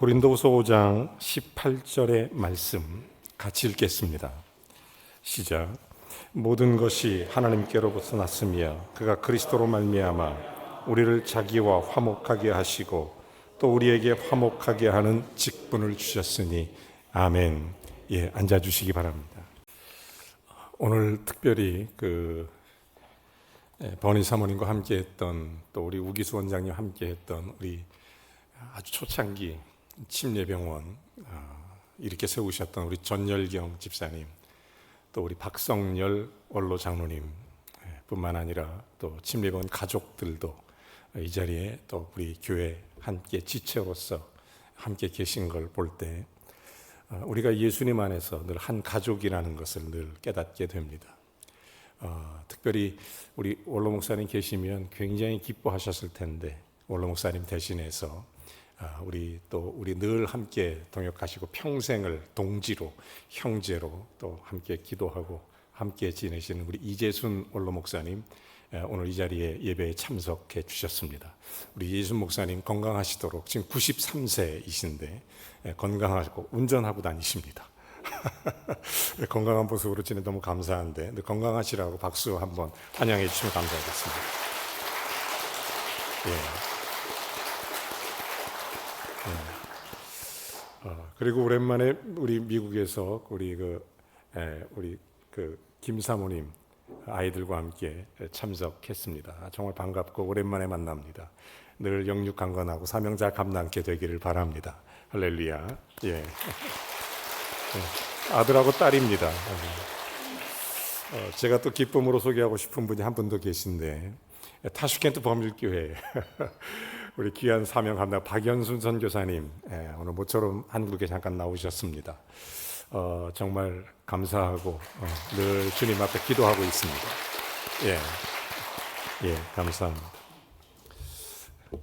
고린도후서 5장 18절의 말씀 같이 읽겠습니다. 시작. 모든 것이 하나님께로부터 났으며 그가 그리스도로 말미암아 우리를 자기와 화목하게 하시고 또 우리에게 화목하게 하는 직분을 주셨으니 아멘. 앉아 주시기 바랍니다. 오늘 특별히 버니 사모님과 함께했던 또 우리 우기수 원장님 함께했던 우리 아주 초창기 침례병원 이렇게 세우셨던 우리 전열경 집사님, 또 우리 박성열 원로 장로님 뿐만 아니라 또 침례병원 가족들도 이 자리에 또 우리 교회 함께 지체로서 함께 계신 걸 볼 때 우리가 예수님 안에서 늘 한 가족이라는 것을 늘 깨닫게 됩니다. 특별히 우리 원로 목사님 계시면 굉장히 기뻐하셨을 텐데, 원로 목사님 대신해서 우리 늘 함께 동역하시고 평생을 동지로 형제로 또 함께 기도하고 함께 지내시는 우리 이재순 원로 목사님, 오늘 이 자리에 예배에 참석해 주셨습니다. 우리 이재순 목사님 건강하시도록, 지금 93세이신데 건강하고 운전하고 다니십니다. 건강한 모습으로 지내 너무 감사한데 건강하시라고 박수 한번 환영해 주시면 감사하겠습니다. 그리고 오랜만에 우리 미국에서 우리 김 사모님 아이들과 함께 참석했습니다. 정말 반갑고 오랜만에 만납니다. 늘 영육 강건하고 사명 잘 감당케 되기를 바랍니다. 할렐루야. 아들하고 딸입니다. 제가 또 기쁨으로 소개하고 싶은 분이 한 분 더 계신데, 타슈켄트 범일교회 우리 귀한 사명 감당 박연순 선교사님, 오늘 모처럼 한국에 잠깐 나오셨습니다. 정말 감사하고 늘 주님 앞에 기도하고 있습니다. 감사합니다.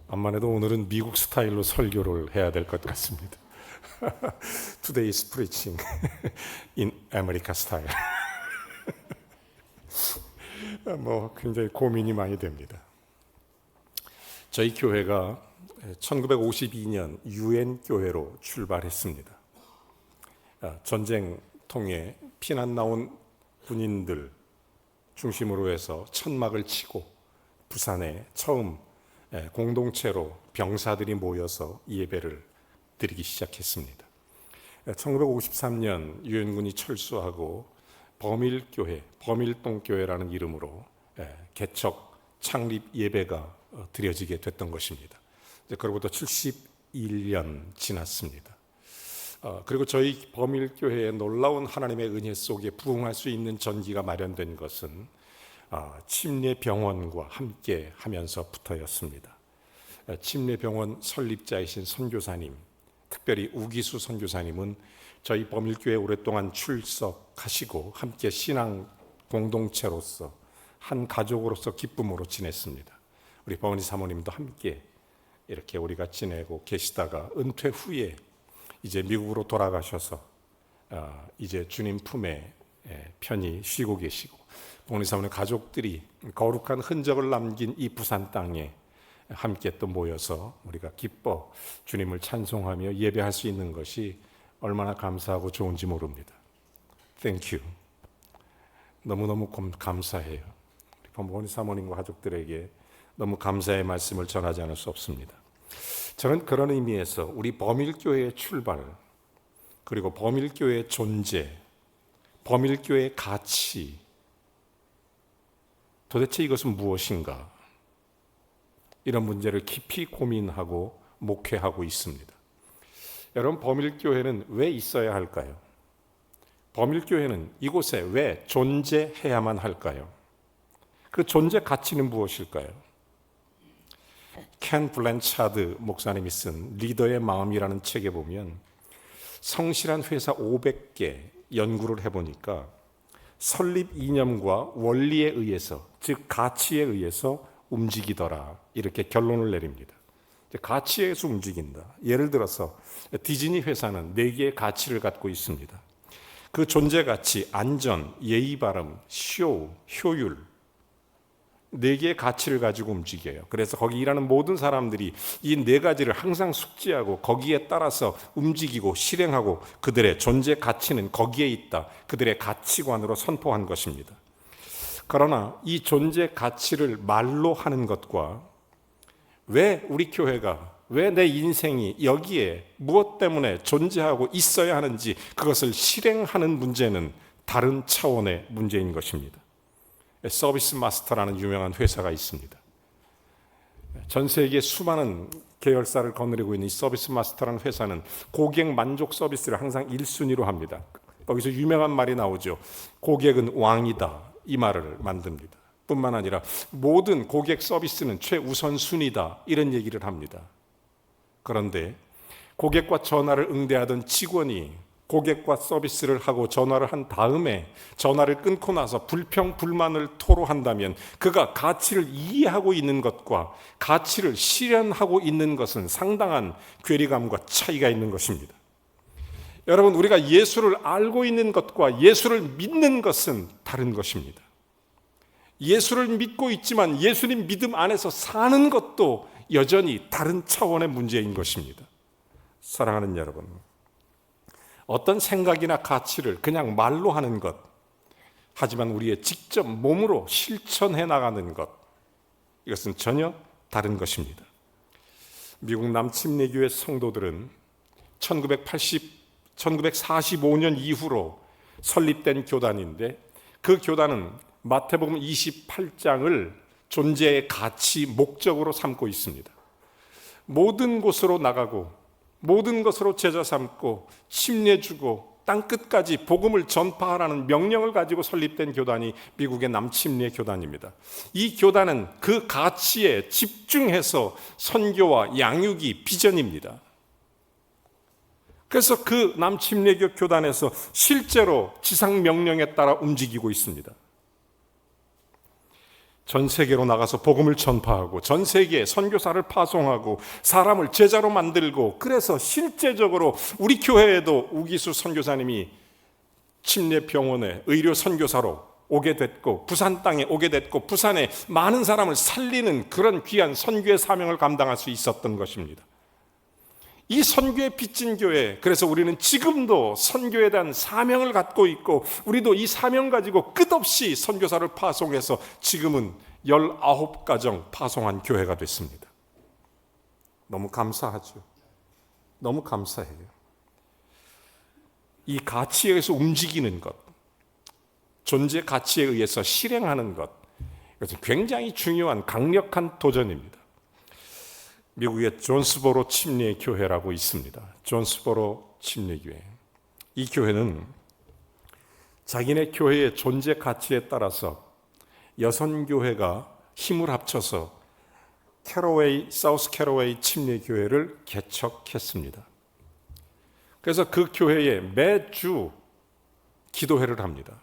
암만 해도 오늘은 미국 스타일로 설교를 해야 될 것 같습니다. Today is preaching in America style. 굉장히 고민이 많이 됩니다. 저희 교회가 1952년 유엔 교회로 출발했습니다. 전쟁 통해 피난 나온 군인들 중심으로 해서 천막을 치고 부산에 처음 공동체로 병사들이 모여서 예배를 드리기 시작했습니다. 1953년 유엔군이 철수하고 범일교회, 범일동교회라는 이름으로 개척 창립 예배가 드려지게 됐던 것입니다. 그로부터 71년 지났습니다. 그리고 저희 범일교회의 놀라운 하나님의 은혜 속에 부응할 수 있는 전기가 마련된 것은 침례병원과 함께 하면서부터였습니다. 침례병원 설립자이신 선교사님, 특별히 우기수 선교사님은 저희 범일교회에 오랫동안 출석하시고 함께 신앙 공동체로서 한 가족으로서 기쁨으로 지냈습니다. 우리 버니 사모님도 함께 이렇게 우리가 지내고 계시다가 은퇴 후에 이제 미국으로 돌아가셔서 이제 주님 품에 편히 쉬고 계시고, 버니 사모님 가족들이 거룩한 흔적을 남긴 이 부산 땅에 함께 또 모여서 우리가 기뻐 주님을 찬송하며 예배할 수 있는 것이 얼마나 감사하고 좋은지 모릅니다. Thank you. 너무너무 감사해요. 버니 사모님과 가족들에게 너무 감사의 말씀을 전하지 않을 수 없습니다. 저는 그런 의미에서 우리 범일교회의 출발, 그리고 범일교회의 존재, 범일교회의 가치, 도대체 이것은 무엇인가? 이런 문제를 깊이 고민하고 목회하고 있습니다. 여러분, 범일교회는 왜 있어야 할까요? 범일교회는 이곳에 왜 존재해야만 할까요? 그 존재 가치는 무엇일까요? 켄 블랜차드 목사님이 쓴 리더의 마음이라는 책에 보면 성실한 회사 500개 연구를 해보니까 설립 이념과 원리에 의해서, 즉 가치에 의해서 움직이더라, 이렇게 결론을 내립니다. 가치에 의해서 움직인다. 예를 들어서 디즈니 회사는 4개의 가치를 갖고 있습니다. 그 존재 가치, 안전, 예의 바름, 효율, 네 개의 가치를 가지고 움직여요. 그래서 거기 일하는 모든 사람들이 이 네 가지를 항상 숙지하고 거기에 따라서 움직이고 실행하고 그들의 존재 가치는 거기에 있다. 그들의 가치관으로 선포한 것입니다. 그러나 이 존재 가치를 말로 하는 것과 왜 우리 교회가, 왜 내 인생이 여기에 무엇 때문에 존재하고 있어야 하는지 그것을 실행하는 문제는 다른 차원의 문제인 것입니다. 서비스 마스터라는 유명한 회사가 있습니다. 전 세계 수많은 계열사를 거느리고 있는 이 서비스 마스터라는 회사는 고객 만족 서비스를 항상 1순위로 합니다. 거기서 유명한 말이 나오죠. 고객은 왕이다. 이 말을 만듭니다. 뿐만 아니라 모든 고객 서비스는 최우선 순위다. 이런 얘기를 합니다. 그런데 고객과 전화를 응대하던 직원이 고객과 서비스를 하고 전화를 한 다음에 전화를 끊고 나서 불평, 불만을 토로한다면 그가 가치를 이해하고 있는 것과 가치를 실현하고 있는 것은 상당한 괴리감과 차이가 있는 것입니다. 여러분, 우리가 예수를 알고 있는 것과 예수를 믿는 것은 다른 것입니다. 예수를 믿고 있지만 예수님 믿음 안에서 사는 것도 여전히 다른 차원의 문제인 것입니다. 사랑하는 여러분, 어떤 생각이나 가치를 그냥 말로 하는 것, 하지만 우리의 직접 몸으로 실천해 나가는 것, 이것은 전혀 다른 것입니다. 미국 남침례교회 성도들은 1945년 이후로 설립된 교단인데 그 교단은 마태복음 28장을 존재의 가치, 목적으로 삼고 있습니다. 모든 곳으로 나가고 모든 것으로 제자 삼고 침례 주고 땅끝까지 복음을 전파하라는 명령을 가지고 설립된 교단이 미국의 남침례 교단입니다. 이 교단은 그 가치에 집중해서 선교와 양육이 비전입니다. 그래서 그 남침례교 교단에서 실제로 지상 명령에 따라 움직이고 있습니다. 전 세계로 나가서 복음을 전파하고 전 세계에 선교사를 파송하고 사람을 제자로 만들고, 그래서 실제적으로 우리 교회에도 우기수 선교사님이 침례병원에 의료 선교사로 오게 됐고 부산 땅에 오게 됐고 부산에 많은 사람을 살리는 그런 귀한 선교의 사명을 감당할 수 있었던 것입니다. 이 선교의 빚진 교회, 그래서 우리는 지금도 선교에 대한 사명을 갖고 있고 우리도 이 사명 가지고 끝없이 선교사를 파송해서 지금은 19가정 파송한 교회가 됐습니다. 너무 감사하죠. 너무 감사해요. 이 가치에 의해서 움직이는 것, 존재 가치에 의해서 실행하는 것, 이것은 굉장히 중요한 강력한 도전입니다. 미국의 존스보로 침례교회라고 있습니다. 존스보로 침례교회. 이 교회는 자기네 교회의 존재 가치에 따라서 여선교회가 힘을 합쳐서 사우스 캐러웨이 침례교회를 개척했습니다. 그래서 그 교회에 매주 기도회를 합니다.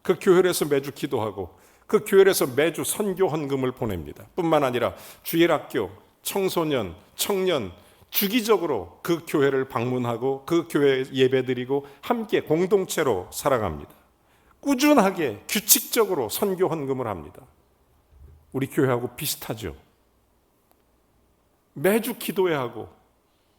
그 교회에서 매주 기도하고 그 교회에서 매주 선교 헌금을 보냅니다. 뿐만 아니라 주일학교, 청소년, 청년 주기적으로 그 교회를 방문하고 그 교회에 예배드리고 함께 공동체로 살아갑니다. 꾸준하게 규칙적으로 선교 헌금을 합니다. 우리 교회하고 비슷하죠. 매주 기도회하고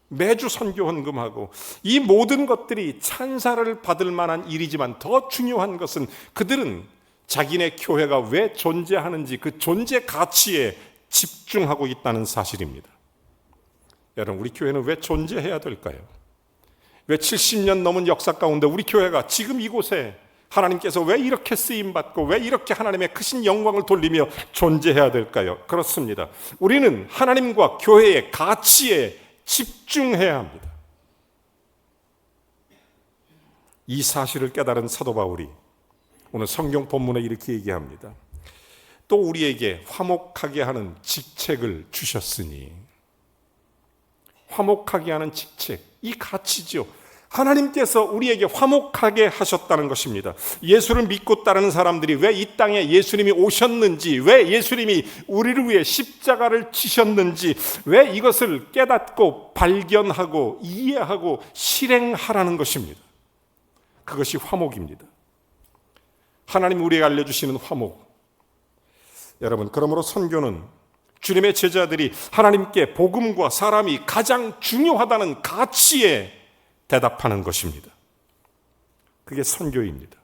매주 선교 헌금하고, 이 모든 것들이 찬사를 받을 만한 일이지만 더 중요한 것은 그들은 자기네 교회가 왜 존재하는지 그 존재 가치에 집중하고 있다는 사실입니다. 여러분, 우리 교회는 왜 존재해야 될까요? 왜 70년 넘은 역사 가운데 우리 교회가 지금 이곳에 하나님께서 왜 이렇게 쓰임받고 왜 이렇게 하나님의 크신 영광을 돌리며 존재해야 될까요? 그렇습니다. 우리는 하나님과 교회의 가치에 집중해야 합니다. 이 사실을 깨달은 사도 바울이 오늘 성경 본문에 이렇게 얘기합니다. 또 우리에게 화목하게 하는 직책을 주셨으니, 화목하게 하는 직책, 이 가치죠. 하나님께서 우리에게 화목하게 하셨다는 것입니다. 예수를 믿고 따르는 사람들이 왜 이 땅에 예수님이 오셨는지, 왜 예수님이 우리를 위해 십자가를 지셨는지, 왜 이것을 깨닫고 발견하고 이해하고 실행하라는 것입니다. 그것이 화목입니다. 하나님 우리에게 알려주시는 화목, 여러분, 그러므로 선교는 주님의 제자들이 하나님께 복음과 사람이 가장 중요하다는 가치에 대답하는 것입니다. 그게 선교입니다.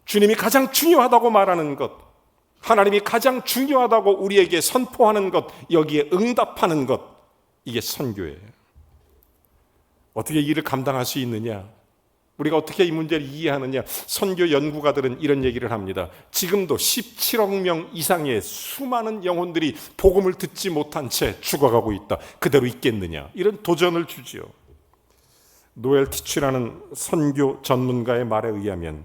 주님이 가장 중요하다고 말하는 것, 하나님이 가장 중요하다고 우리에게 선포하는 것, 여기에 응답하는 것, 이게 선교예요. 어떻게 이 일을 감당할 수 있느냐? 우리가 어떻게 이 문제를 이해하느냐? 선교 연구가들은 이런 얘기를 합니다. 지금도 17억 명 이상의 수많은 영혼들이 복음을 듣지 못한 채 죽어가고 있다. 그대로 있겠느냐? 이런 도전을 주지요. 노엘 티치라는 선교 전문가의 말에 의하면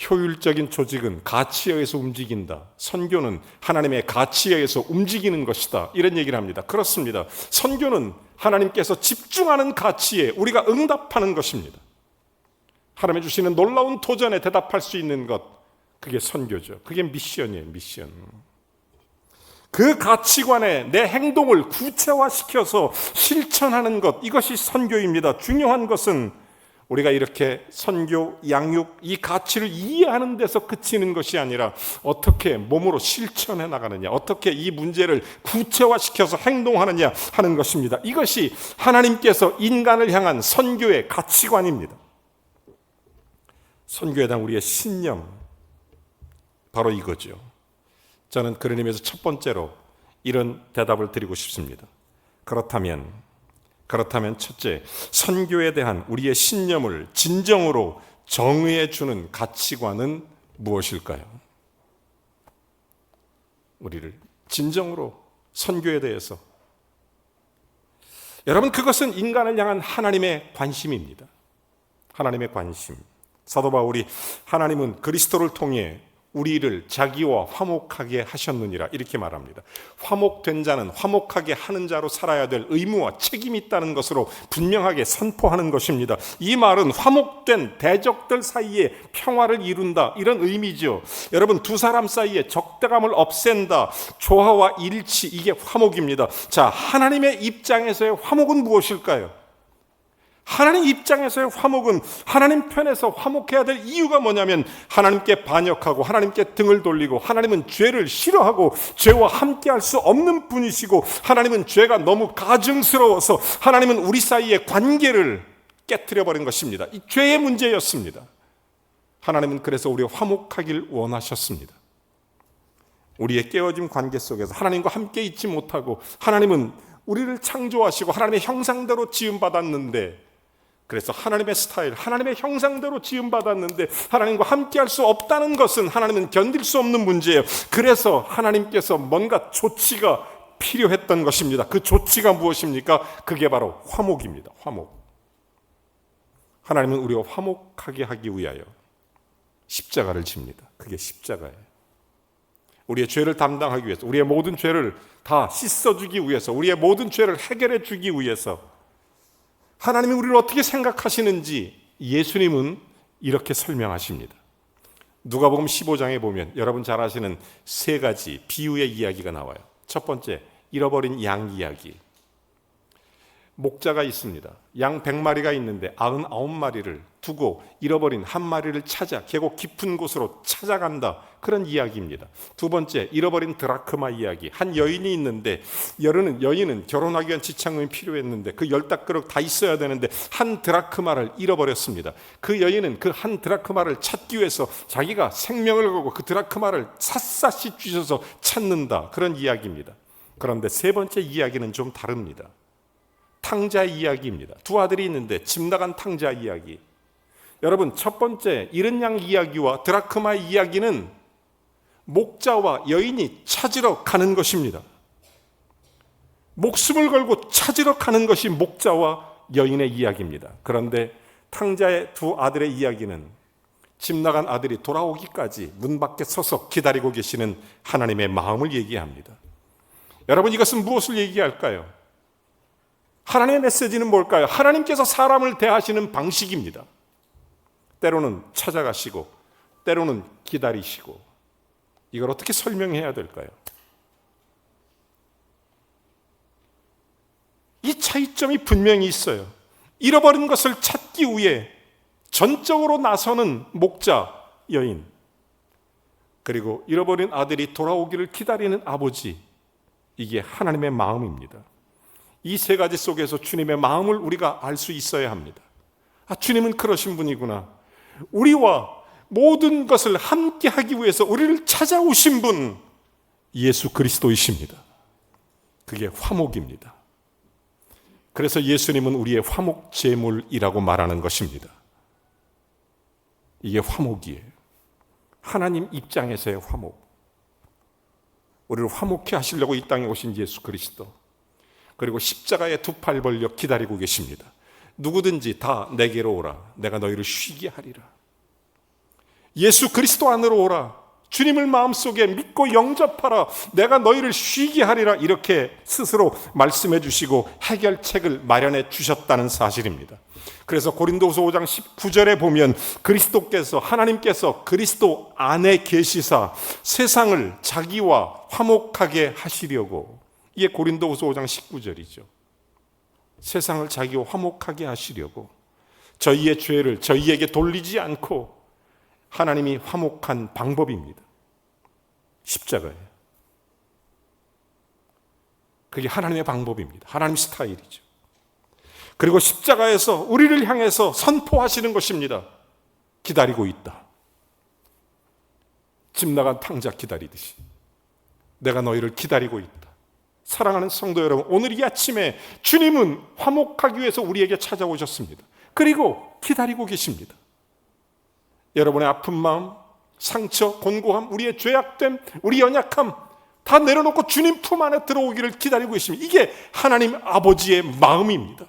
효율적인 조직은 가치에 의해서 움직인다. 선교는 하나님의 가치에 의해서 움직이는 것이다. 이런 얘기를 합니다. 그렇습니다. 선교는 하나님께서 집중하는 가치에 우리가 응답하는 것입니다. 하나님이 주시는 놀라운 도전에 대답할 수 있는 것, 그게 선교죠. 그게 미션이에요. 미션. 그 가치관에 내 행동을 구체화시켜서 실천하는 것, 이것이 선교입니다. 중요한 것은 우리가 이렇게 선교, 양육, 이 가치를 이해하는 데서 그치는 것이 아니라 어떻게 몸으로 실천해 나가느냐, 어떻게 이 문제를 구체화시켜서 행동하느냐 하는 것입니다. 이것이 하나님께서 인간을 향한 선교의 가치관입니다. 선교에 대한 우리의 신념, 바로 이거죠. 저는 그런 의미에서 첫 번째로 이런 대답을 드리고 싶습니다. 그렇다면 첫째, 선교에 대한 우리의 신념을 진정으로 정의해 주는 가치관은 무엇일까요? 우리를 진정으로 선교에 대해서, 여러분, 그것은 인간을 향한 하나님의 관심입니다. 하나님의 관심. 사도 바울이 하나님은 그리스도를 통해 우리를 자기와 화목하게 하셨느니라 이렇게 말합니다. 화목된 자는 화목하게 하는 자로 살아야 될 의무와 책임이 있다는 것으로 분명하게 선포하는 것입니다. 이 말은 화목된 대적들 사이에 평화를 이룬다, 이런 의미죠. 여러분, 두 사람 사이에 적대감을 없앤다, 조화와 일치, 이게 화목입니다. 자, 하나님의 입장에서의 화목은 무엇일까요? 하나님 입장에서의 화목은, 하나님 편에서 화목해야 될 이유가 뭐냐면 하나님께 반역하고 하나님께 등을 돌리고, 하나님은 죄를 싫어하고 죄와 함께할 수 없는 분이시고, 하나님은 죄가 너무 가증스러워서 하나님은 우리 사이의 관계를 깨트려버린 것입니다. 이 죄의 문제였습니다. 하나님은 그래서 우리가 화목하길 원하셨습니다. 우리의 깨어진 관계 속에서 하나님과 함께 있지 못하고, 하나님은 우리를 창조하시고 하나님의 형상대로 지음받았는데, 그래서 하나님의 스타일, 하나님의 형상대로 지음받았는데 하나님과 함께할 수 없다는 것은 하나님은 견딜 수 없는 문제예요. 그래서 하나님께서 뭔가 조치가 필요했던 것입니다. 그 조치가 무엇입니까? 그게 바로 화목입니다. 화목. 하나님은 우리가 화목하게 하기 위하여 십자가를 집니다. 그게 십자가예요. 우리의 죄를 담당하기 위해서, 우리의 모든 죄를 다 씻어주기 위해서, 우리의 모든 죄를 해결해 주기 위해서 하나님이 우리를 어떻게 생각하시는지 예수님은 이렇게 설명하십니다. 누가복음 15장에 보면 여러분 잘 아시는 세 가지 비유의 이야기가 나와요. 첫 번째, 잃어버린 양 이야기. 목자가 있습니다. 양 100마리가 있는데 99마리를 두고 잃어버린 한 마리를 찾아 계곡 깊은 곳으로 찾아간다, 그런 이야기입니다. 두 번째, 잃어버린 드라크마 이야기. 한 여인이 있는데 여인은 결혼하기 위한 지참금이 필요했는데 그 10다그릇 다 있어야 되는데 한 드라크마를 잃어버렸습니다. 그 여인은 그 한 드라크마를 찾기 위해서 자기가 생명을 걸고 그 드라크마를 샅샅이 쥐셔서 찾는다, 그런 이야기입니다. 그런데 세 번째 이야기는 좀 다릅니다. 탕자 이야기입니다. 두 아들이 있는데 집 나간 탕자 이야기. 여러분, 첫 번째 잃은 양 이야기와 드라크마 이야기는 목자와 여인이 찾으러 가는 것입니다. 목숨을 걸고 찾으러 가는 것이 목자와 여인의 이야기입니다. 그런데 탕자의 두 아들의 이야기는 집 나간 아들이 돌아오기까지 문 밖에 서서 기다리고 계시는 하나님의 마음을 얘기합니다. 여러분, 이것은 무엇을 얘기할까요? 하나님의 메시지는 뭘까요? 하나님께서 사람을 대하시는 방식입니다. 때로는 찾아가시고 때로는 기다리시고. 이걸 어떻게 설명해야 될까요? 이 차이점이 분명히 있어요. 잃어버린 것을 찾기 위해 전적으로 나서는 목자, 여인, 그리고 잃어버린 아들이 돌아오기를 기다리는 아버지, 이게 하나님의 마음입니다. 이 세 가지 속에서 주님의 마음을 우리가 알 수 있어야 합니다. 주님은 그러신 분이구나. 우리와 모든 것을 함께 하기 위해서 우리를 찾아오신 분, 예수 그리스도이십니다. 그게 화목입니다. 그래서 예수님은 우리의 화목 제물이라고 말하는 것입니다. 이게 화목이에요. 하나님 입장에서의 화목. 우리를 화목케 하시려고 이 땅에 오신 예수 그리스도, 그리고 십자가에 두 팔 벌려 기다리고 계십니다. 누구든지 다 내게로 오라. 내가 너희를 쉬게 하리라. 예수 그리스도 안으로 오라. 주님을 마음속에 믿고 영접하라. 내가 너희를 쉬게 하리라. 이렇게 스스로 말씀해 주시고 해결책을 마련해 주셨다는 사실입니다. 그래서 고린도후서 5장 19절에 보면 그리스도께서, 하나님께서 그리스도 안에 계시사 세상을 자기와 화목하게 하시려고, 이게 고린도후서 5장 19절이죠. 세상을 자기와 화목하게 하시려고 저희의 죄를 저희에게 돌리지 않고 하나님이 화목한 방법입니다. 십자가예요. 그게 하나님의 방법입니다. 하나님 스타일이죠. 그리고 십자가에서 우리를 향해서 선포하시는 것입니다. 기다리고 있다. 집 나간 탕자 기다리듯이 내가 너희를 기다리고 있다. 사랑하는 성도 여러분, 오늘 이 아침에 주님은 화목하기 위해서 우리에게 찾아오셨습니다. 그리고 기다리고 계십니다. 여러분의 아픈 마음, 상처, 곤고함, 우리의 죄악됨, 우리 연약함 다 내려놓고 주님 품 안에 들어오기를 기다리고 계십니다. 이게 하나님 아버지의 마음입니다.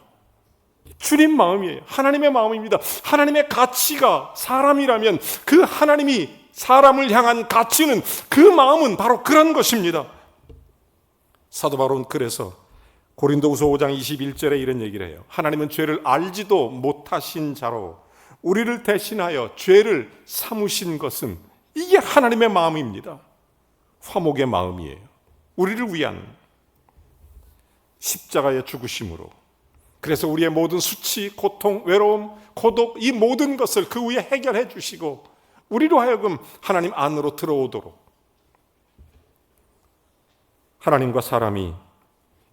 주님 마음이에요. 하나님의 마음입니다. 하나님의 가치가 사람이라면 그 하나님이 사람을 향한 가치는, 그 마음은 바로 그런 것입니다. 사도 바울은 그래서 고린도후서 5장 21절에 이런 얘기를 해요. 하나님은 죄를 알지도 못하신 자로 우리를 대신하여 죄를 삼으신 것은, 이게 하나님의 마음입니다. 화목의 마음이에요. 우리를 위한 십자가의 죽으심으로, 그래서 우리의 모든 수치, 고통, 외로움, 고독, 이 모든 것을 그 위에 해결해 주시고 우리로 하여금 하나님 안으로 들어오도록, 하나님과 사람이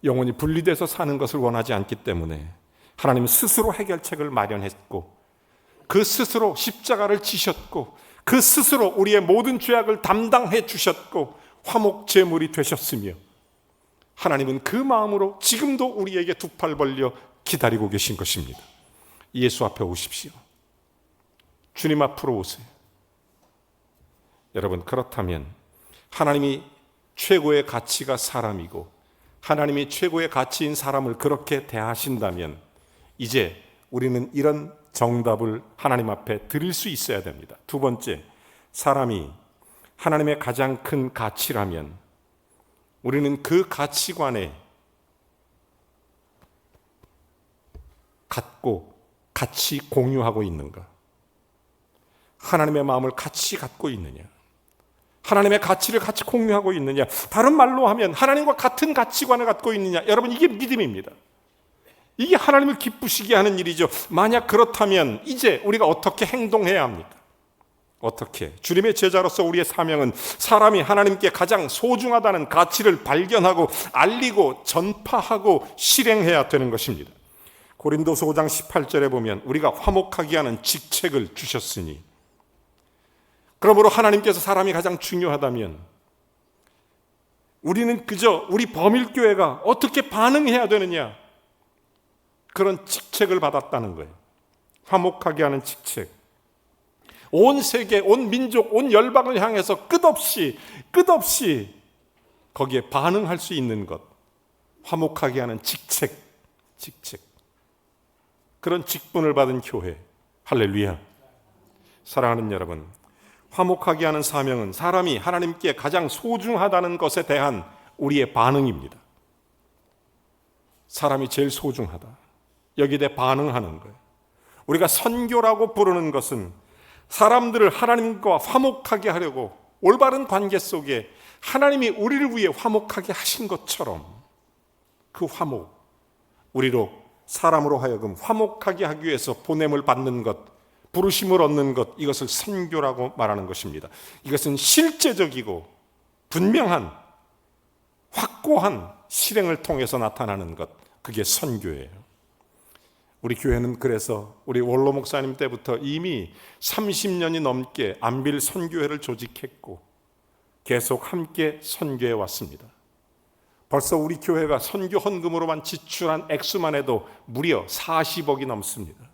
영원히 분리돼서 사는 것을 원하지 않기 때문에 하나님은 스스로 해결책을 마련했고, 그 스스로 십자가를 지셨고, 그 스스로 우리의 모든 죄악을 담당해 주셨고 화목 제물이 되셨으며, 하나님은 그 마음으로 지금도 우리에게 두 팔 벌려 기다리고 계신 것입니다. 예수 앞에 오십시오. 주님 앞으로 오세요. 여러분, 그렇다면 하나님이 최고의 가치가 사람이고 하나님이 최고의 가치인 사람을 그렇게 대하신다면 이제 우리는 이런 정답을 하나님 앞에 드릴 수 있어야 됩니다. 두 번째, 사람이 하나님의 가장 큰 가치라면 우리는 그 가치관에 갖고 같이 공유하고 있는가? 하나님의 마음을 같이 갖고 있느냐? 하나님의 가치를 같이 공유하고 있느냐? 다른 말로 하면 하나님과 같은 가치관을 갖고 있느냐? 여러분, 이게 믿음입니다. 이게 하나님을 기쁘시게 하는 일이죠. 만약 그렇다면 이제 우리가 어떻게 행동해야 합니까? 어떻게? 주님의 제자로서 우리의 사명은 사람이 하나님께 가장 소중하다는 가치를 발견하고 알리고 전파하고 실행해야 되는 것입니다. 고린도서 5장 18절에 보면 우리가 화목하게 하는 직책을 주셨으니, 그러므로 하나님께서 사람이 가장 중요하다면 우리는 그저 우리 범일교회가 어떻게 반응해야 되느냐, 그런 직책을 받았다는 거예요. 화목하게 하는 직책. 온 세계, 온 민족, 온 열방을 향해서 끝없이 거기에 반응할 수 있는 것, 화목하게 하는 직책. 그런 직분을 받은 교회. 할렐루야. 사랑하는 여러분, 화목하게 하는 사명은 사람이 하나님께 가장 소중하다는 것에 대한 우리의 반응입니다. 사람이 제일 소중하다. 여기에 대해 반응하는 거예요. 우리가 선교라고 부르는 것은 사람들을 하나님과 화목하게 하려고 올바른 관계 속에 하나님이 우리를 위해 화목하게 하신 것처럼 그 화목, 우리로 사람으로 하여금 화목하게 하기 위해서 보냄을 받는 것, 부르심을 얻는 것, 이것을 선교라고 말하는 것입니다. 이것은 실제적이고 분명한 확고한 실행을 통해서 나타나는 것, 그게 선교예요. 우리 교회는 그래서 우리 원로 목사님 때부터 이미 30년이 넘게 안빌 선교회를 조직했고 계속 함께 선교해 왔습니다. 벌써 우리 교회가 선교 헌금으로만 지출한 액수만 해도 무려 40억이 넘습니다.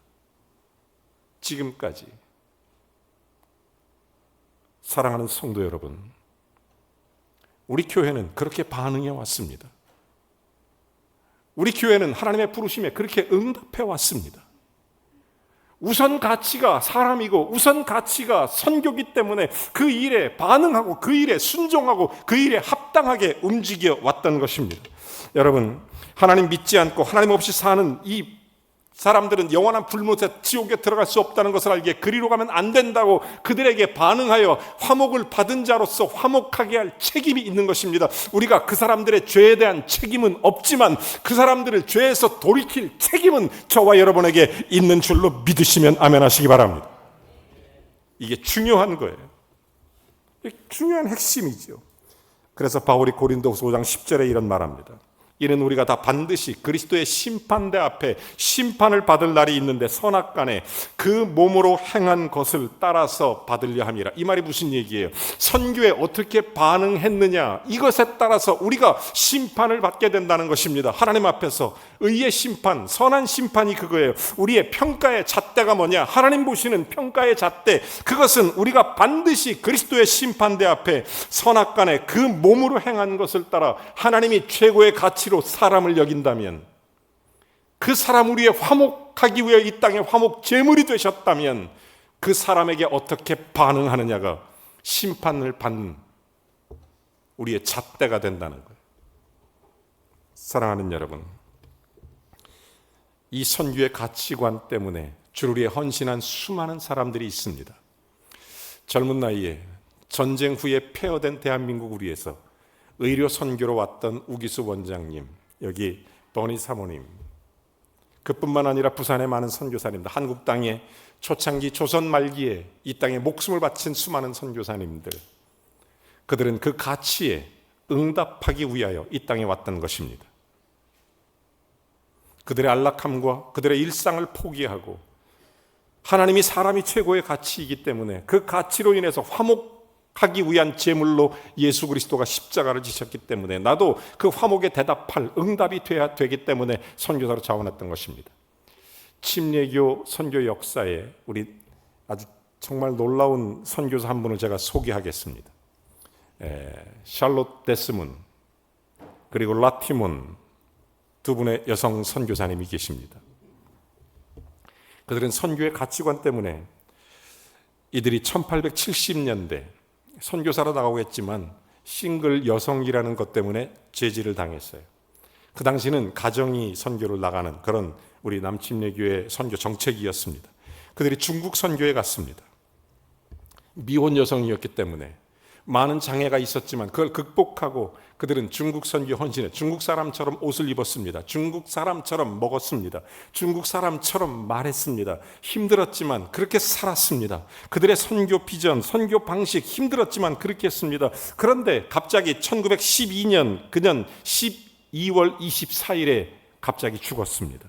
지금까지. 사랑하는 성도 여러분, 우리 교회는 그렇게 반응해 왔습니다. 우리 교회는 하나님의 부르심에 그렇게 응답해 왔습니다. 우선 가치가 사람이고 우선 가치가 선교기 때문에 그 일에 반응하고 그 일에 순종하고 그 일에 합당하게 움직여 왔던 것입니다. 여러분, 하나님 믿지 않고 하나님 없이 사는 이 사람들은 영원한 불못에 지옥에 들어갈 수 없다는 것을 알기에 그리로 가면 안 된다고 그들에게 반응하여 화목을 받은 자로서 화목하게 할 책임이 있는 것입니다. 우리가 그 사람들의 죄에 대한 책임은 없지만 그 사람들을 죄에서 돌이킬 책임은 저와 여러분에게 있는 줄로 믿으시면 아멘 하시기 바랍니다. 이게 중요한 거예요. 중요한 핵심이죠. 그래서 바울이 고린도후서 5장 10절에 이런 말합니다. 이는 우리가 다 반드시 그리스도의 심판대 앞에 심판을 받을 날이 있는데 선악간에 그 몸으로 행한 것을 따라서 받으려 함이라. 이 말이 무슨 얘기예요? 선교에 어떻게 반응했느냐, 이것에 따라서 우리가 심판을 받게 된다는 것입니다. 하나님 앞에서 의의 심판, 선한 심판이 그거예요. 우리의 평가의 잣대가 뭐냐? 하나님 보시는 평가의 잣대, 그것은 우리가 반드시 그리스도의 심판대 앞에 선악간에 그 몸으로 행한 것을 따라 하나님이 최고의 가치로 사람을 여긴다면, 그 사람 우리의 화목하기 위해 이 땅에 화목 제물이 되셨다면 그 사람에게 어떻게 반응하느냐가 심판을 받는 우리의 잣대가 된다는 거예요. 사랑하는 여러분, 이 선교의 가치관 때문에 주를 위해 헌신한 수많은 사람들이 있습니다. 젊은 나이에 전쟁 후에 폐허된 대한민국을 위해서 의료 선교로 왔던 우기수 원장님, 여기 버니 사모님, 그뿐만 아니라 부산의 많은 선교사님들, 한국 땅에 초창기 조선 말기에 이 땅에 목숨을 바친 수많은 선교사님들, 그들은 그 가치에 응답하기 위하여 이 땅에 왔던 것입니다. 그들의 안락함과 그들의 일상을 포기하고 하나님이 사람이 최고의 가치이기 때문에 그 가치로 인해서 화목하기 위한 제물로 예수 그리스도가 십자가를 지셨기 때문에 나도 그 화목에 대답할 응답이 돼야 되기 때문에 선교사로 자원했던 것입니다. 침례교 선교 역사에 우리 아주 정말 놀라운 선교사 한 분을 제가 소개하겠습니다. 샬롯 데스문 그리고 라티문 두 분의 여성 선교사님이 계십니다. 그들은 선교의 가치관 때문에 이들이 1870년대 선교사로 나가고 했지만 싱글 여성이라는 것 때문에 제지를 당했어요. 그 당시는 가정이 선교를 나가는 그런 우리 남침례교회 선교 정책이었습니다. 그들이 중국 선교에 갔습니다. 미혼 여성이었기 때문에 많은 장애가 있었지만 그걸 극복하고 그들은 중국 선교 헌신에 중국 사람처럼 옷을 입었습니다. 중국 사람처럼 먹었습니다. 중국 사람처럼 말했습니다. 힘들었지만 그렇게 살았습니다. 그들의 선교 비전, 선교 방식 힘들었지만 그렇게 했습니다. 그런데 갑자기 1912년 그년 12월 24일에 갑자기 죽었습니다.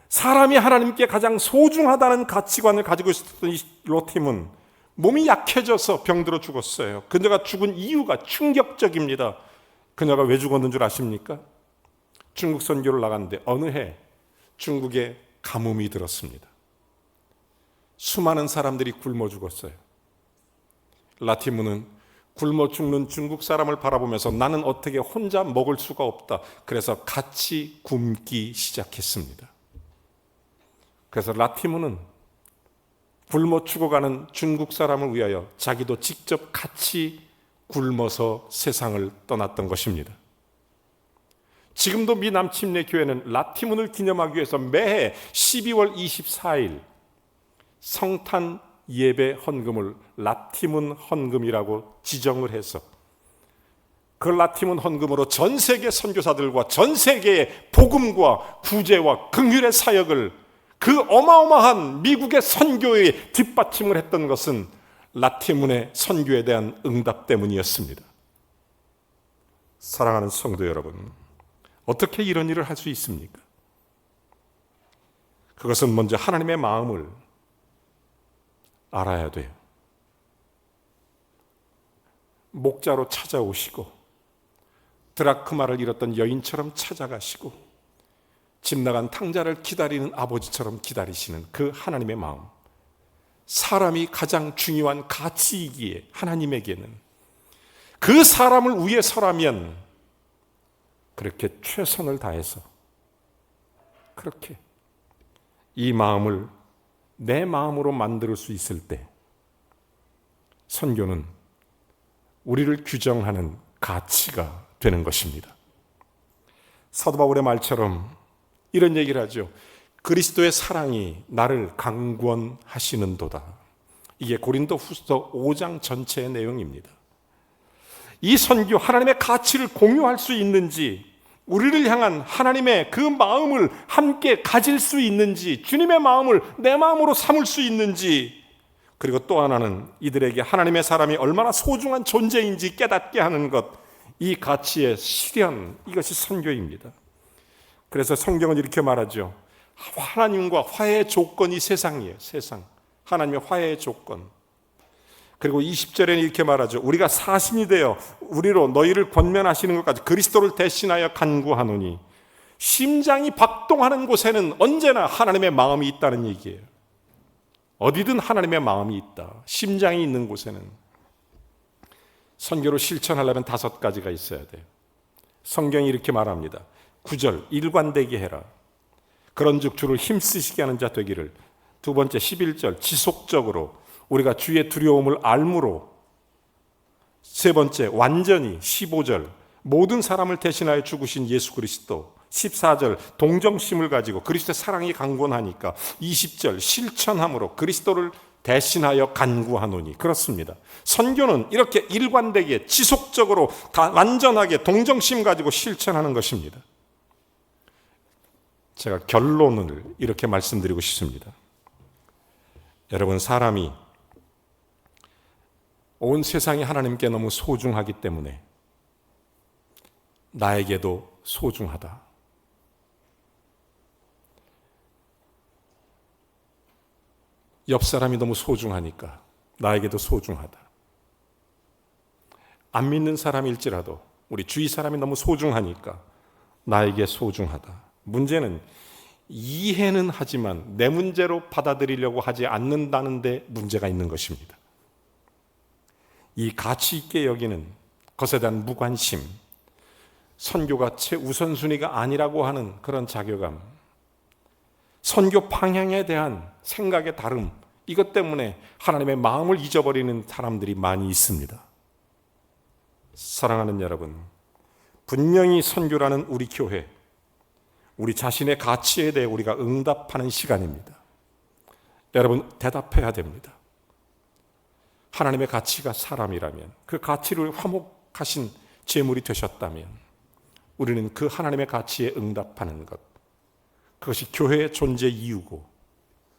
사람이 하나님께 가장 소중하다는 가치관을 가지고 있었던 이 로팀은 몸이 약해져서 병들어 죽었어요. 그녀가 죽은 이유가 충격적입니다. 그녀가 왜 죽었는 줄 아십니까? 중국 선교를 나갔는데 어느 해 중국에 가뭄이 들었습니다. 수많은 사람들이 굶어 죽었어요. 라티무는 굶어 죽는 중국 사람을 바라보면서 나는 어떻게 혼자 먹을 수가 없다. 그래서 같이 굶기 시작했습니다. 그래서 라티무는 굶어 죽어가는 중국 사람을 위하여 자기도 직접 같이 굶어서 세상을 떠났던 것입니다. 지금도 미 남침례 교회는 라티문을 기념하기 위해서 매해 12월 24일 성탄 예배 헌금을 라티문 헌금이라고 지정을 해서 그 라티문 헌금으로 전 세계 선교사들과 전 세계의 복음과 구제와 긍휼의 사역을 그 어마어마한 미국의 선교에 뒷받침을 했던 것은 라티문의 선교에 대한 응답 때문이었습니다. 사랑하는 성도 여러분, 어떻게 이런 일을 할 수 있습니까? 그것은 먼저 하나님의 마음을 알아야 돼요. 목자로 찾아오시고 드라크마를 잃었던 여인처럼 찾아가시고 집 나간 탕자를 기다리는 아버지처럼 기다리시는 그 하나님의 마음, 사람이 가장 중요한 가치이기에 하나님에게는 그 사람을 위해서라면 그렇게 최선을 다해서 그렇게 이 마음을 내 마음으로 만들 수 있을 때 선교는 우리를 규정하는 가치가 되는 것입니다. 사도 바울의 말처럼 이런 얘기를 하죠. 그리스도의 사랑이 나를 강권하시는도다. 이게 고린도후서 5장 전체의 내용입니다. 이 선교, 하나님의 가치를 공유할 수 있는지, 우리를 향한 하나님의 그 마음을 함께 가질 수 있는지, 주님의 마음을 내 마음으로 삼을 수 있는지, 그리고 또 하나는 이들에게 하나님의 사람이 얼마나 소중한 존재인지 깨닫게 하는 것, 이 가치의 실현, 이것이 선교입니다. 그래서 성경은 이렇게 말하죠. 하나님과 화해의 조건이 세상이에요. 세상. 하나님의 화해의 조건. 그리고 20절에는 이렇게 말하죠. 우리가 사신이 되어 우리로 너희를 권면하시는 것까지 그리스도를 대신하여 간구하노니, 심장이 박동하는 곳에는 언제나 하나님의 마음이 있다는 얘기예요. 어디든 하나님의 마음이 있다. 심장이 있는 곳에는. 선교를 실천하려면 5가지가 있어야 돼요. 성경이 이렇게 말합니다. 9절, 일관되게 해라. 그런즉 주를 힘쓰시게 하는 자 되기를. 2번째 11절, 지속적으로 우리가 주의 두려움을 알므로. 3번째, 완전히. 15절, 모든 사람을 대신하여 죽으신 예수 그리스도. 14절, 동정심을 가지고 그리스도의 사랑이 강권하니까. 20절, 실천함으로 그리스도를 대신하여 간구하노니. 그렇습니다. 선교는 이렇게 일관되게 지속적으로 완전하게 동정심 가지고 실천하는 것입니다. 제가 결론을 이렇게 말씀드리고 싶습니다. 여러분, 사람이 온 세상이 하나님께 너무 소중하기 때문에 나에게도 소중하다. 옆 사람이 너무 소중하니까 나에게도 소중하다. 안 믿는 사람일지라도 우리 주위 사람이 너무 소중하니까 나에게 소중하다. 문제는 이해는 하지만 내 문제로 받아들이려고 하지 않는다는 데 문제가 있는 것입니다. 이 가치 있게 여기는 것에 대한 무관심, 선교가 최우선순위가 아니라고 하는 그런 자괴감, 선교 방향에 대한 생각의 다름, 이것 때문에 하나님의 마음을 잊어버리는 사람들이 많이 있습니다. 사랑하는 여러분, 분명히 선교라는 우리 교회, 우리 자신의 가치에 대해 우리가 응답하는 시간입니다. 여러분, 대답해야 됩니다. 하나님의 가치가 사람이라면, 그 가치를 화목하신 제물이 되셨다면 우리는 그 하나님의 가치에 응답하는 것, 그것이 교회의 존재 이유고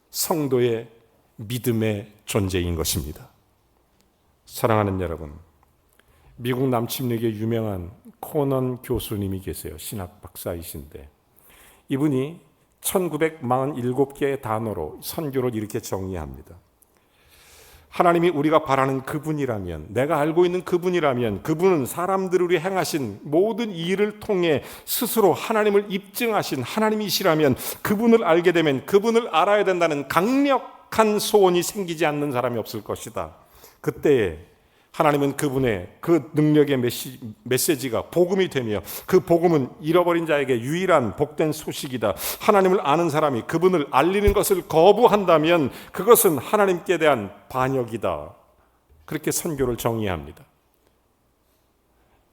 성도의 믿음의 존재인 것입니다. 사랑하는 여러분, 미국 남침역에 유명한 코넌 교수님이 계세요. 신학 박사이신데 이분이 1947개의 단어로 선교를 이렇게 정의합니다. 하나님이 우리가 바라는 그분이라면, 내가 알고 있는 그분이라면, 그분은 사람들을 위해 행하신 모든 일을 통해 스스로 하나님을 입증하신 하나님이시라면, 그분을 알게 되면 그분을 알아야 된다는 강력한 소원이 생기지 않는 사람이 없을 것이다. 그때에 하나님은 그분의 그 능력의 메시지가 복음이 되며, 그 복음은 잃어버린 자에게 유일한 복된 소식이다. 하나님을 아는 사람이 그분을 알리는 것을 거부한다면 그것은 하나님께 대한 반역이다. 그렇게 선교를 정의합니다.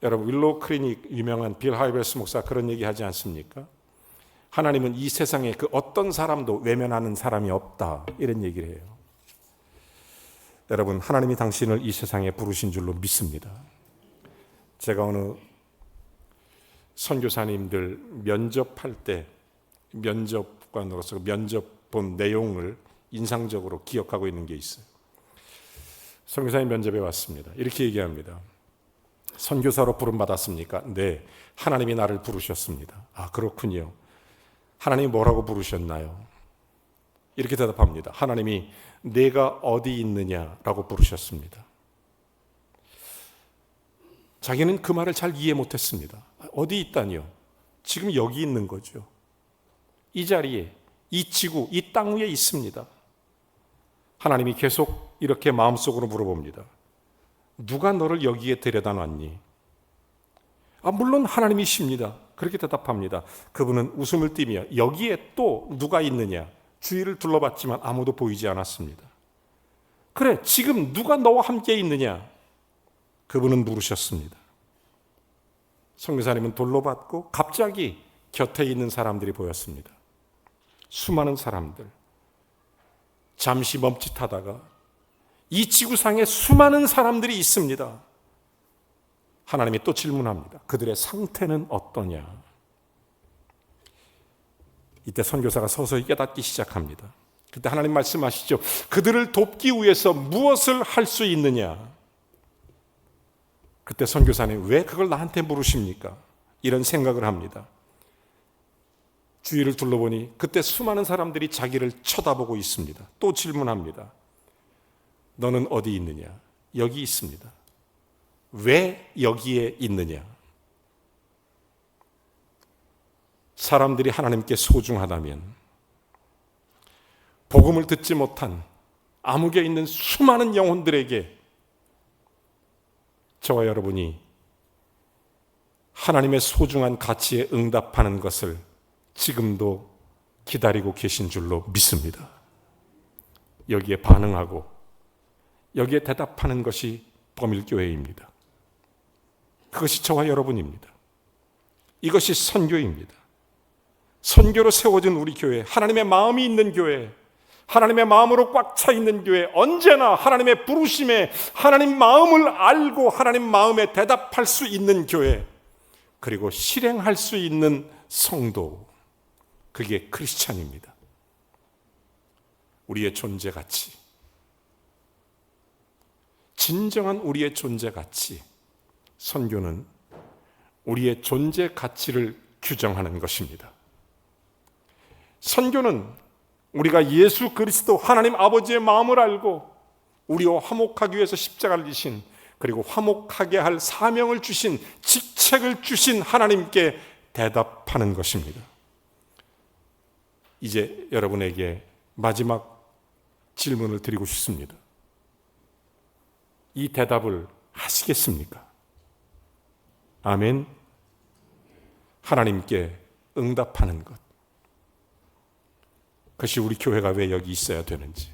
여러분, 윌로우 클리닉 유명한 빌 하이베스 목사 그런 얘기 하지 않습니까? 하나님은 이 세상에 그 어떤 사람도 외면하는 사람이 없다, 이런 얘기를 해요. 여러분, 하나님이 당신을 이 세상에 부르신 줄로 믿습니다. 제가 어느 선교사님들 면접할 때 면접 면접관으로서 면접 본 내용을 인상적으로 기억하고 있는 게 있어요. 선교사님 면접에 왔습니다. 이렇게 얘기합니다. 선교사로 부름받았습니까? 네, 하나님이 나를 부르셨습니다. 아, 그렇군요. 하나님이 뭐라고 부르셨나요? 이렇게 대답합니다. 하나님이 내가 어디 있느냐라고 부르셨습니다. 자기는 그 말을 잘 이해 못했습니다. 어디 있다니요? 지금 여기 있는 거죠. 이 자리에, 이 지구, 이 땅 위에 있습니다. 하나님이 계속 이렇게 마음속으로 물어봅니다. 누가 너를 여기에 데려다 놨니? 물론 하나님이십니다. 그렇게 대답합니다. 그분은 웃음을 띠며 여기에 또 누가 있느냐? 주위를 둘러봤지만 아무도 보이지 않았습니다. 그래, 지금 누가 너와 함께 있느냐? 그분은 물으셨습니다. 선교사님은 돌로 받고 갑자기 곁에 있는 사람들이 보였습니다. 수많은 사람들. 잠시 멈칫하다가 이 지구상에 수많은 사람들이 있습니다. 하나님이 또 질문합니다. 그들의 상태는 어떠냐? 이때 선교사가 서서히 깨닫기 시작합니다. 그때 하나님 말씀하시죠. 그들을 돕기 위해서 무엇을 할 수 있느냐? 그때 선교사님 왜 그걸 나한테 물으십니까? 이런 생각을 합니다. 주위를 둘러보니 그때 수많은 사람들이 자기를 쳐다보고 있습니다. 또 질문합니다. 너는 어디 있느냐? 여기 있습니다. 왜 여기에 있느냐? 사람들이 하나님께 소중하다면 복음을 듣지 못한 암흑에 있는 수많은 영혼들에게 저와 여러분이 하나님의 소중한 가치에 응답하는 것을 지금도 기다리고 계신 줄로 믿습니다. 여기에 반응하고 여기에 대답하는 것이 범일교회입니다. 그것이 저와 여러분입니다. 이것이 선교입니다. 선교로 세워진 우리 교회, 하나님의 마음이 있는 교회, 하나님의 마음으로 꽉 차 있는 교회, 언제나 하나님의 부르심에 하나님 마음을 알고 하나님 마음에 대답할 수 있는 교회, 그리고 실행할 수 있는 성도, 그게 크리스찬입니다. 우리의 존재 가치, 진정한 우리의 존재 가치, 선교는 우리의 존재 가치를 규정하는 것입니다. 선교는 우리가 예수 그리스도 하나님 아버지의 마음을 알고 우리와 화목하기 위해서 십자가를 지신, 그리고 화목하게 할 사명을 주신, 직책을 주신 하나님께 대답하는 것입니다. 이제 여러분에게 마지막 질문을 드리고 싶습니다. 이 대답을 하시겠습니까? 아멘. 하나님께 응답하는 것. 그것이 우리 교회가 왜 여기 있어야 되는지,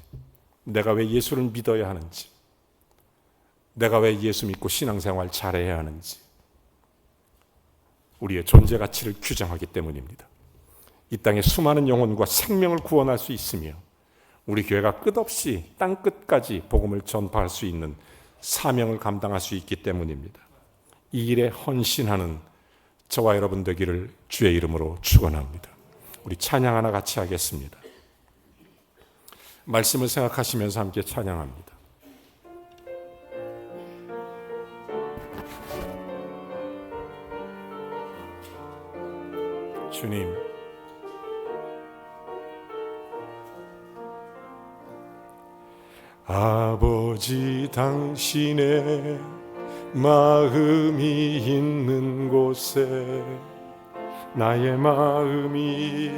내가 왜 예수를 믿어야 하는지, 내가 왜 예수 믿고 신앙생활 잘해야 하는지, 우리의 존재 가치를 규정하기 때문입니다. 이 땅에 수많은 영혼과 생명을 구원할 수 있으며 우리 교회가 끝없이 땅끝까지 복음을 전파할 수 있는 사명을 감당할 수 있기 때문입니다. 이 일에 헌신하는 저와 여러분 되기를 주의 이름으로 축원합니다. 우리 찬양 하나 같이 하겠습니다. 말씀을 생각하시면서 함께 찬양합니다. 주님, 아버지 당신의 마음이 있는 곳에 나의 마음이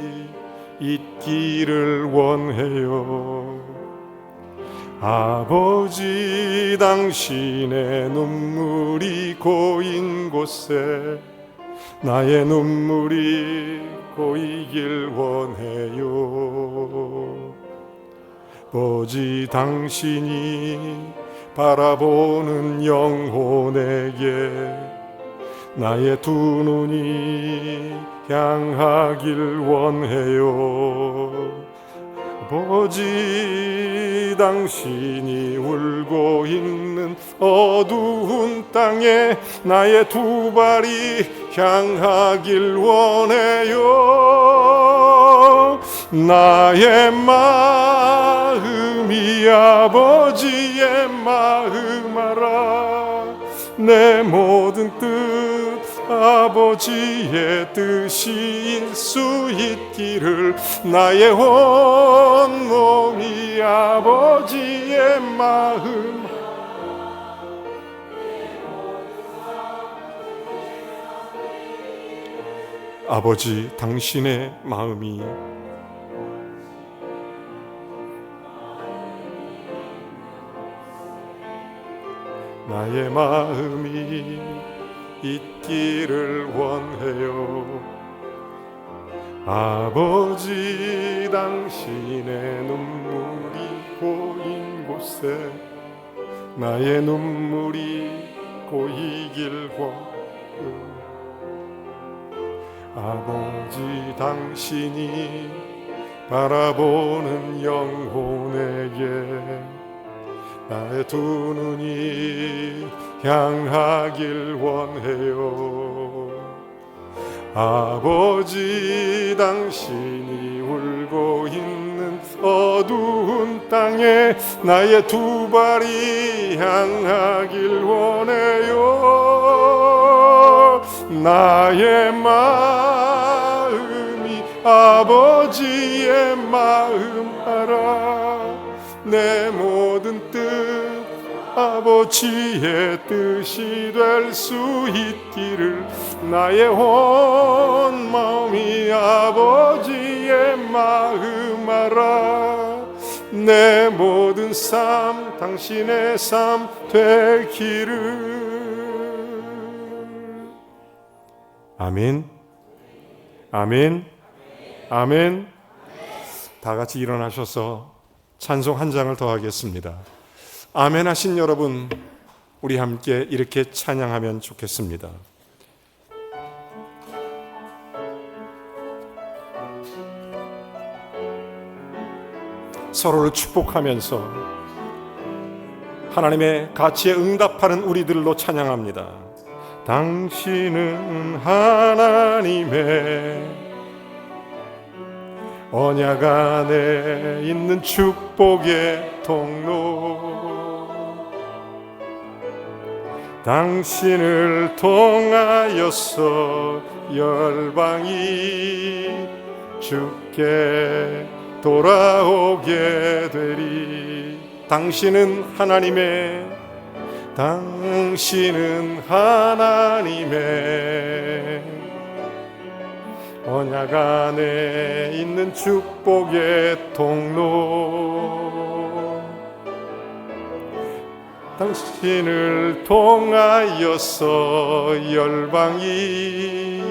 있기를 원해요. 아버지 당신의 눈물이 고인 곳에 나의 눈물이 고이길 원해요. 아버지 당신이 바라보는 영혼에게 나의 두 눈이 향하길 원해요. 아버지 당신이 울고 있는 어두운 땅에 나의 두 발이 향하길 원해요. 나의 마음이 아버지의 마음 알아. 내 모든 뜻 아버지의 뜻일 수 있기를. 나의 온 몸이 아버지의 마음. 아버지, 당신의 마음이 나의 마음이 있기를 원해요. 아버지, 당신의 눈물이 고인 곳에 나의 눈물이 고이길 원해요. 아버지, 당신이 바라보는 영혼에게 나의 두 눈이 향하길 원해요. 아버지, 당신이 울고 있는 어두운 땅에 나의 두 발이 향하길 원해요. 나의 마음이 아버지의 마음 알아. 내 모든 뜻 아버지의 뜻이 될 수 있기를. 나의 온 마음이 아버지의 마음 알아. 내 모든 삶 당신의 삶 되기를. 아멘, 아멘, 아멘. 다 같이 일어나셔서 찬송 한 장을 더 하겠습니다. 아멘 하신 여러분, 우리 함께 이렇게 찬양하면 좋겠습니다. 서로를 축복하면서 하나님의 가치에 응답하는 우리들로 찬양합니다. 당신은 하나님의 언약 안에 있는 축복의 통로. 당신을 통하여서 열방이 주께 돌아오게 되리. 당신은 하나님의 언약 안에 있는 축복의 통로. 당신을 통하여서 열방이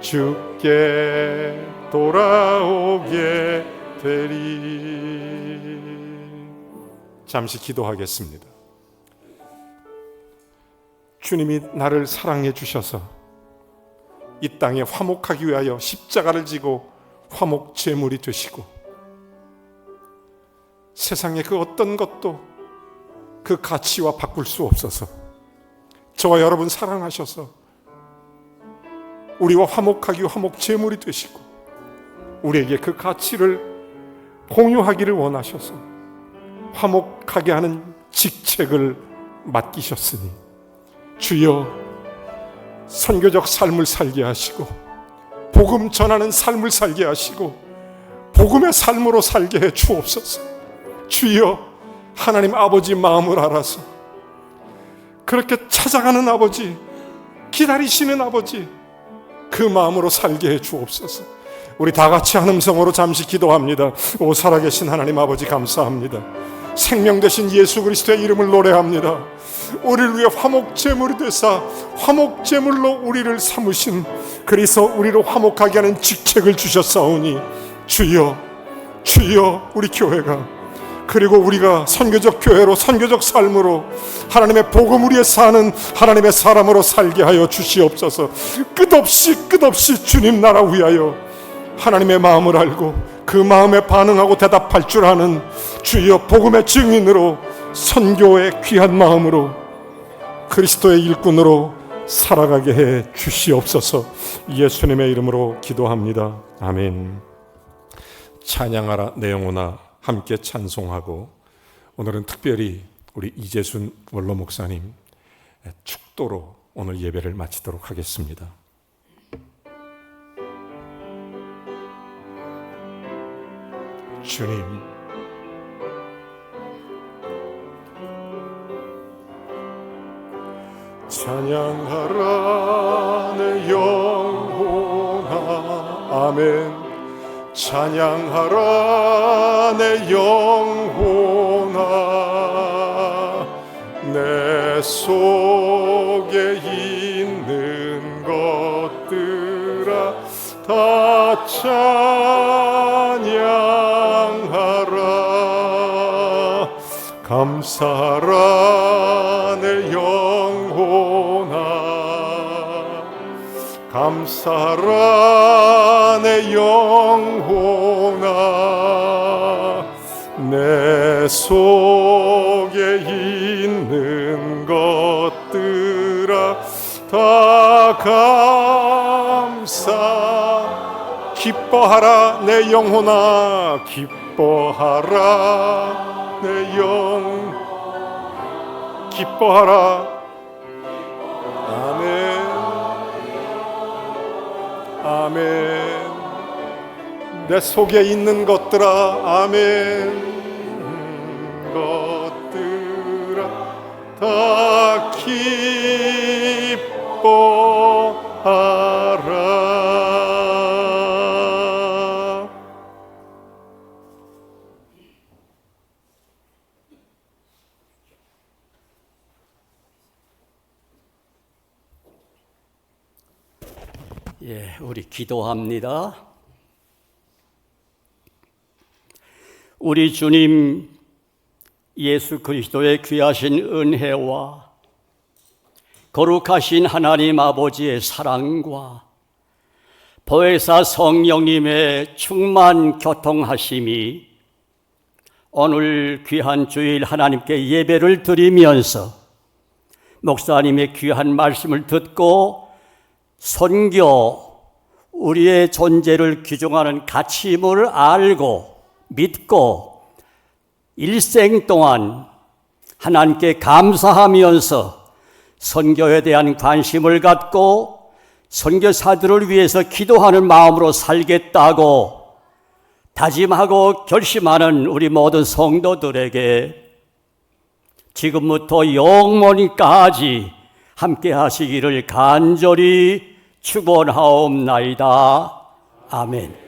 주께 돌아오게 되리. 잠시 기도하겠습니다. 주님이 나를 사랑해 주셔서 이 땅에 화목하기 위하여 십자가를 지고 화목 제물이 되시고, 세상의 그 어떤 것도 그 가치와 바꿀 수 없어서 저와 여러분 사랑하셔서 우리와 화목하기 위해 화목 제물이 되시고 우리에게 그 가치를 공유하기를 원하셔서 화목하게 하는 직책을 맡기셨으니 주여, 선교적 삶을 살게 하시고 복음 전하는 삶을 살게 하시고 복음의 삶으로 살게 해 주옵소서. 주여, 하나님 아버지 마음을 알아서 그렇게 찾아가는 아버지, 기다리시는 아버지, 그 마음으로 살게 해 주옵소서. 우리 다 같이 한 음성으로 잠시 기도합니다. 오 살아계신 하나님 아버지, 감사합니다. 생명 되신 예수 그리스도의 이름을 노래합니다. 우리를 위해 화목제물이 되사 화목제물로 우리를 삼으신, 그래서 우리를 화목하게 하는 직책을 주셨사오니 주여, 주여, 우리 교회가, 그리고 우리가 선교적 교회로 선교적 삶으로 하나님의 복음 위에 사는 하나님의 사람으로 살게 하여 주시옵소서. 끝없이 주님 나라 위하여 하나님의 마음을 알고 그 마음에 반응하고 대답할 줄 아는 주여, 복음의 증인으로 선교의 귀한 마음으로 그리스도의 일꾼으로 살아가게 해 주시옵소서. 예수님의 이름으로 기도합니다. 아멘. 찬양하라 내 영혼아 함께 찬송하고, 오늘은 특별히 우리 이재순 원로 목사님 축도로 오늘 예배를 마치도록 하겠습니다. 주님, 찬양하라 내 영혼아, 아멘. 찬양하라 내 영혼아, 내 속에 있는 것들아 다 찬양하라. 감사하라 내 영혼아, 감사하라 내 영혼아, 내 속에 있는 것들아 다 감사. 기뻐하라 내 영혼아, 기뻐하라 내 영, 기뻐하라. 아멘, 아멘. 내 속에 있는 것들아, 아멘. 것들아 다 기뻐하라. 예, 우리 기도합니다. 우리 주님 예수 그리스도의 귀하신 은혜와 거룩하신 하나님 아버지의 사랑과 보혜사 성령님의 충만 교통하심이 오늘 귀한 주일 하나님께 예배를 드리면서 목사님의 귀한 말씀을 듣고 선교, 우리의 존재를 규정하는 가치임을 알고 믿고 일생 동안 하나님께 감사하면서 선교에 대한 관심을 갖고 선교사들을 위해서 기도하는 마음으로 살겠다고 다짐하고 결심하는 우리 모든 성도들에게 지금부터 영원히까지 함께 하시기를 간절히 축원하옵나이다. 아멘.